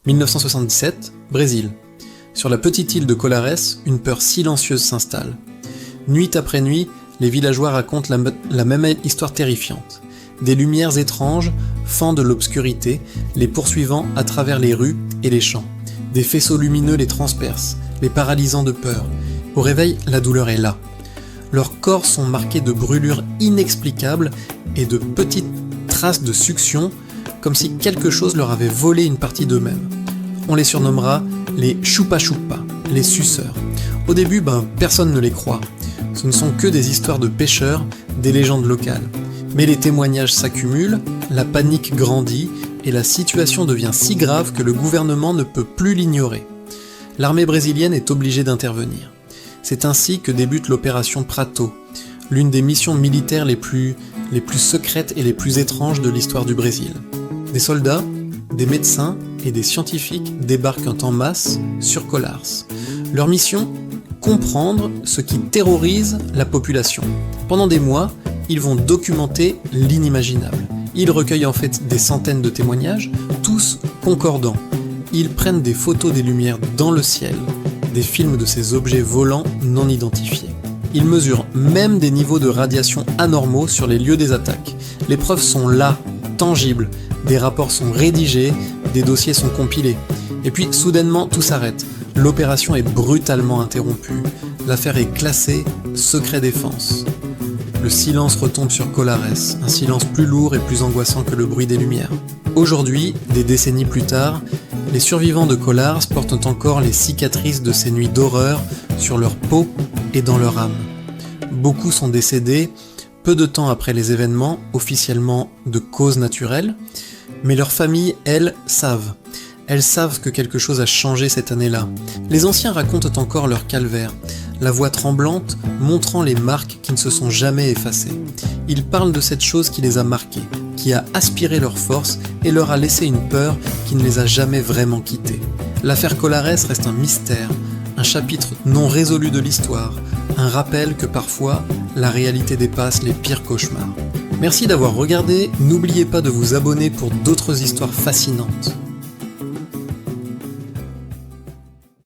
1977, Brésil. Sur la petite île de Colares, une peur silencieuse s'installe. Nuit après nuit, les villageois racontent la même histoire terrifiante. Des lumières étranges fendent l'obscurité, les poursuivant à travers les rues et les champs. Des faisceaux lumineux les transpercent, les paralysant de peur. Au réveil, la douleur est là. Leurs corps sont marqués de brûlures inexplicables et de petites traces de succion, comme si quelque chose leur avait volé une partie d'eux-mêmes. On les surnommera les chupa-chupa, les suceurs. Au début, personne ne les croit. Ce ne sont que des histoires de pêcheurs, des légendes locales. Mais les témoignages s'accumulent, la panique grandit et la situation devient si grave que le gouvernement ne peut plus l'ignorer. L'armée brésilienne est obligée d'intervenir. C'est ainsi que débute l'opération Prato, l'une des missions militaires les plus secrètes et les plus étranges de l'histoire du Brésil. Des soldats, des médecins et des scientifiques débarquent en masse sur Colares. Leur mission ? Comprendre ce qui terrorise la population. Pendant des mois, ils vont documenter l'inimaginable. Ils recueillent en fait des centaines de témoignages, tous concordants. Ils prennent des photos des lumières dans le ciel, des films de ces objets volants non identifiés. Ils mesurent même des niveaux de radiation anormaux sur les lieux des attaques. Les preuves sont là, tangibles, des rapports sont rédigés, des dossiers sont compilés. Et puis soudainement tout s'arrête. L'opération est brutalement interrompue. L'affaire est classée secret défense. Le silence retombe sur Colares, un silence plus lourd et plus angoissant que le bruit des lumières. Aujourd'hui, des décennies plus tard, les survivants de Colares portent encore les cicatrices de ces nuits d'horreur sur leur peau et dans leur âme. Beaucoup sont décédés peu de temps après les événements, officiellement de cause naturelle, mais leurs familles, elles, savent. Elles savent que quelque chose a changé cette année-là. Les anciens racontent encore leur calvaire, la voix tremblante montrant les marques qui ne se sont jamais effacées. Ils parlent de cette chose qui les a marqués, qui a aspiré leur force et leur a laissé une peur qui ne les a jamais vraiment quittés. L'affaire Colares reste un mystère, un chapitre non résolu de l'histoire, un rappel que parfois, la réalité dépasse les pires cauchemars. Merci d'avoir regardé, n'oubliez pas de vous abonner pour d'autres histoires fascinantes.